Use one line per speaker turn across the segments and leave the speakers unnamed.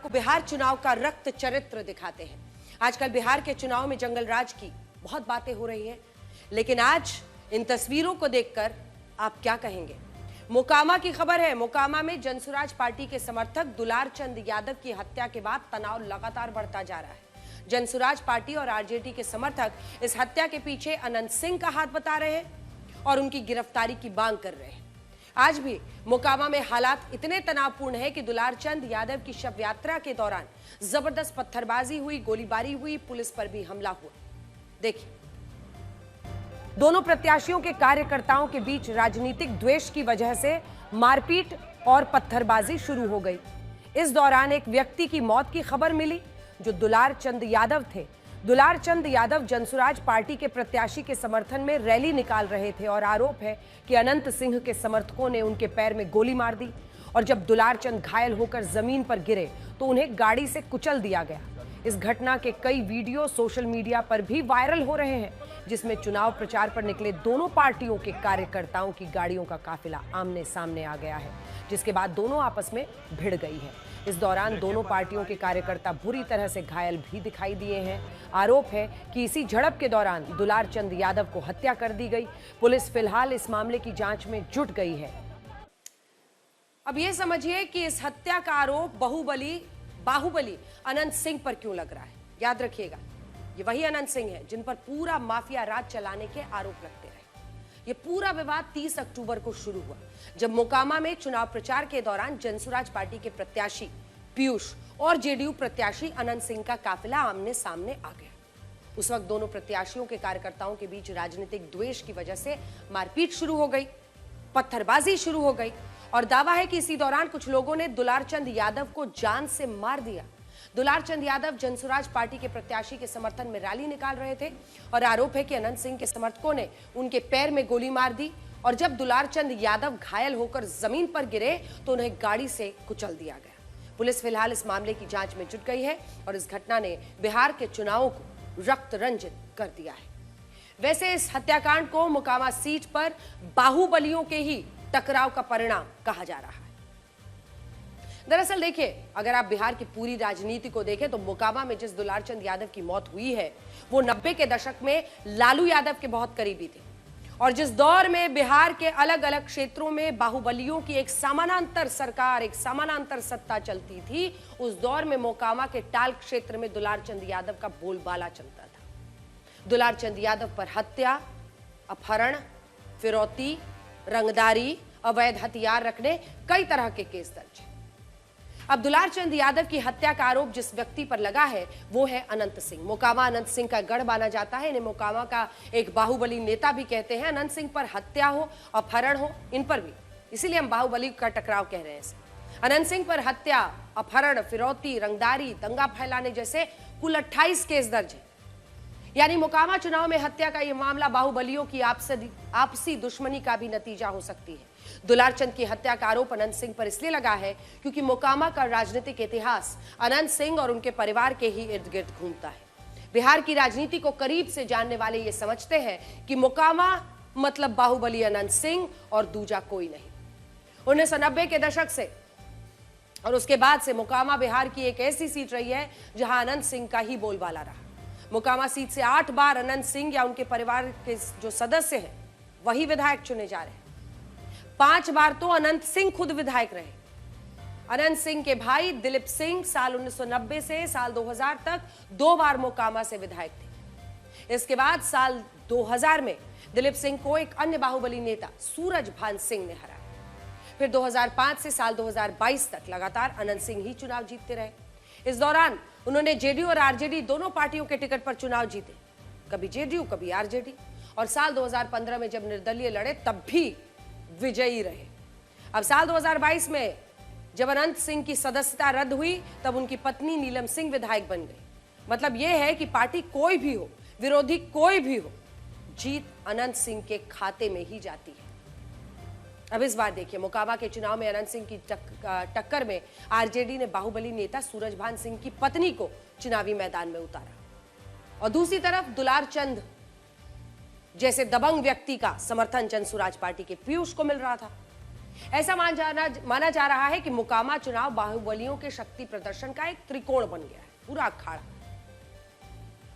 आपको बिहार चुनाव का रक्त चरित्र दिखाते हैं। आजकल बिहार के चुनाव में जंगलराज की बहुत बातें हो रही हैं, लेकिन आज इन तस्वीरों को देखकर आप क्या कहेंगे? मोकामा की खबर है। मोकामा में जनसुराज पार्टी के समर्थक दुलार चंद यादव की हत्या के बाद तनाव लगातार बढ़ता जा रहा है। जनसुराज पार्टी और आरजेडी के समर्थक इस हत्या के पीछे अनंत सिंह का हाथ बता रहे हैं और उनकी गिरफ्तारी की मांग कर रहे हैं। आज भी मोकामा में हालात इतने तनावपूर्ण है कि दुलार चंद यादव की शव यात्रा के दौरान जबरदस्त पत्थरबाजी हुई, गोलीबारी हुई, पुलिस पर भी हमला हुआ। देखिए, दोनों प्रत्याशियों के कार्यकर्ताओं के बीच राजनीतिक द्वेष की वजह से मारपीट और पत्थरबाजी शुरू हो गई। इस दौरान एक व्यक्ति की मौत की खबर मिली जो दुलार चंद यादव थे। दुलार चंद यादव जनसुराज पार्टी के प्रत्याशी के समर्थन में रैली निकाल रहे थे और आरोप है कि अनंत सिंह के समर्थकों ने उनके पैर में गोली मार दी और जब दुलार चंद घायल होकर जमीन पर गिरे तो उन्हें गाड़ी से कुचल दिया गया। इस घटना के कई वीडियो सोशल मीडिया पर भी वायरल हो रहे हैं, जिसमें चुनाव प्रचार पर निकले दोनों पार्टियों के कार्यकर्ताओं की गाड़ियों का काफिला आमने सामने आ गया है, जिसके बाद दोनों आपस में भिड़ गई है। इस दौरान दोनों पार्टियों के कार्यकर्ता बुरी तरह से घायल भी दिखाई दिए हैं। आरोप है कि इसी झड़प के दौरान दुलार चंद यादव को हत्या कर दी गई। पुलिस फिलहाल इस मामले की जांच में जुट गई है। अब ये समझिए कि इस हत्या का आरोप बाहुबली अनंत सिंह पर क्यों लग रहा है। याद रखिएगा, ये वही अनंत सिंह है जिन पर पूरा माफिया राज चलाने के आरोप लगते रहे। ये पूरा विवाद 30 अक्टूबर को शुरू हुआ जब मोकामा में चुनाव प्रचार के दौरान जनसुराज पार्टी के प्रत्याशी पीयूष और जेडीयू प्रत्याशी अनंत सिंह का काफिला आमने सामने आ गया। उस वक्त दोनों प्रत्याशियों के कार्यकर्ताओं के बीच राजनीतिक द्वेष की वजह से मारपीट शुरू हो गई, पत्थरबाजी शुरू हो गई और दावा है कि इसी दौरान कुछ लोगों ने दुलार चंद यादव को जान से मार दिया। दुलार चंद यादव जनसुराज पार्टी के प्रत्याशी के समर्थन में रैली निकाल रहे थे और आरोप है कि अनंत सिंह के समर्थकों ने उनके पैर में गोली मार दी और जब दुलार चंद यादव घायल होकर जमीन पर गिरे तो उन्हें गाड़ी से कुचल दिया गया। पुलिस फिलहाल इस मामले की जांच में जुट गई है और इस घटना ने बिहार के चुनावों को रक्त रंजित कर दिया है। वैसे इस हत्याकांड को मोकामा सीट पर बाहुबलियों के ही टकराव का परिणाम कहा जा रहा है। दरअसल देखिए, अगर आप बिहार की पूरी राजनीति को देखें तो मोकामा में जिस दुलार चंद यादव की मौत हुई है वो 90 के दशक में लालू यादव के बहुत करीबी थे और जिस दौर में बिहार के अलग अलग क्षेत्रों में बाहुबलियों की एक समानांतर सरकार, एक समानांतर सत्ता चलती थी, उस दौर में मोकामा के टाल क्षेत्र में दुलार चंद यादव का बोलबाला चलता था। दुलार चंद यादव पर हत्या, अपहरण, फिरौती, रंगदारी, अवैध हथियार रखने, कई तरह के केस दर्ज हैं। अब दुलार चंद यादव की हत्या का आरोप जिस व्यक्ति पर लगा है वो है अनंत सिंह। मोकामा अनंत सिंह का गढ़ माना जाता है। इन्हें मोकामा का एक बाहुबली नेता भी कहते हैं। अनंत सिंह पर हत्या हो, अपहरण हो, इन पर भी, इसीलिए हम बाहुबली का टकराव कह रहे हैं इसे। अनंत सिंह पर हत्या, अपहरण, फिरौती, रंगदारी, दंगा फैलाने जैसे कुल 28 केस दर्ज है। यानी मोकामा चुनाव में हत्या का यह मामला बाहुबलियों की आपसी दुश्मनी का भी नतीजा हो सकती है। दुलार चंद की हत्या का आरोप अनंत सिंह पर इसलिए लगा है क्योंकि मोकामा का राजनीतिक इतिहास अनंत सिंह और उनके परिवार के ही इर्द गिर्द घूमता है। बिहार की राजनीति को करीब से जानने वाले ये समझते हैं कि मोकामा मतलब बाहुबली अनंत सिंह और दूजा कोई नहीं। 1990 के दशक से और उसके बाद से मोकामा बिहार की एक ऐसी सीट रही है जहां अनंत सिंह का ही बोलबाला रहा। मोकामा सीट से 8 बार अनंत सिंह या उनके परिवार के जो सदस्य हैं वही विधायक चुने जा रहे हैं। 5 बार तो अनंत सिंह खुद विधायक रहे। अनंत सिंह के भाई दिलीप सिंह साल 1990 से साल 2000 तक 2 बार मोकामा से विधायक थे। इसके बाद साल 2000 में दिलीप सिंह को एक अन्य बाहुबली नेता सूरजभान सिंह ने हराया। फिर 2005 से साल 2022 तक लगातार अनंत सिंह ही चुनाव जीतते रहे। इस दौरान उन्होंने जेडीयू और आरजेडी दोनों पार्टियों के टिकट पर चुनाव जीते, कभी जेडीयू कभी आरजेडी, और साल 2015 में जब निर्दलीय लड़े तब भी विजयी रहे। अब साल 2022 में जब अनंत सिंह की सदस्यता रद्द हुई तब उनकी पत्नी नीलम सिंह विधायक बन गई। मतलब यह है कि पार्टी कोई भी हो, विरोधी कोई भी हो, जीत अनंत सिंह के खाते में ही जाती है। अब इस बार देखिए, मोकामा के चुनाव में अनंत सिंह की टक्कर में आरजेडी ने बाहुबली नेता सूरजभान सिंह की पत्नी को चुनावी मैदान में उतारा और दूसरी तरफ दुलार चंद जैसे दबंग व्यक्ति का समर्थन जनसुराज पार्टी के पीयूष को मिल रहा था। ऐसा माना जा रहा है कि मोकामा चुनाव बाहुबलियों के शक्ति प्रदर्शन का एक त्रिकोण बन गया है, पूरा अखाड़ा।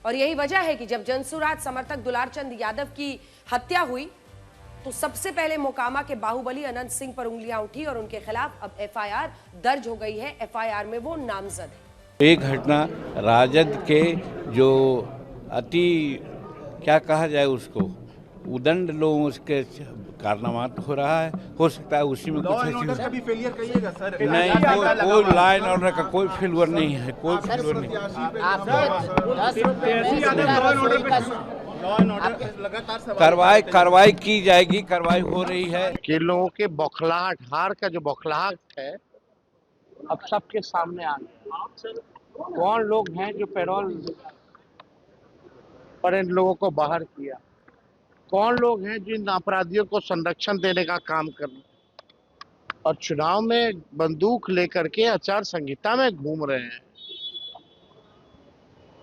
और यही वजह है कि जब जनसुराज समर्थक दुलारचंद यादव की हत्या हुई तो सबसे पहले मोकामा के बाहुबली अनंत सिंह पर उंगलियां उठी और उनके खिलाफ अब एफआईआर दर्ज हो गई है। एफआईआर में वो नामजद है।
एक घटना राजद के जो अति क्या कहा जाए उसको उदंड लोगों उसके कारनामा हो रहा है, हो सकता है उसी में कुछ
का भी फेलियर कहिएगा सर।
नहीं, कोई लॉ एंड ऑर्डर का कोई फेलियर नहीं है, कोई फेलियर नहीं। कार्रवाई की जाएगी, कार्रवाई हो रही है।
कि लोगों के बौखलाहट, हार का जो बौखलाहट है अब सबके सामने आ गया। कौन लोग हैं जो पैरोल पर इन लोगों को बाहर किया, कौन लोग हैं जिन अपराधियों को संरक्षण देने का काम कर रहे और चुनाव में बंदूक लेकर के आचार संहिता में घूम रहे हैं,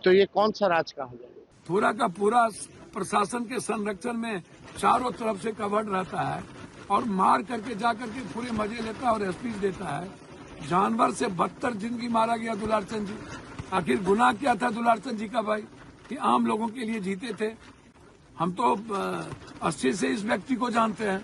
तो ये कौन सा राज कहा जाए।
पूरा का पूरा प्रशासन के संरक्षण में चारों तरफ से कवर्ड रहता है और मार करके जाकर के पूरे मजे लेता है और स्पीच देता है। जानवर से बदतर जिंदगी मारा गया दुलारचंद जी। आखिर गुनाह क्या था दुलारचंद जी का भाई कि आम लोगों के लिए जीते थे। हम तो 80 से इस व्यक्ति को जानते हैं।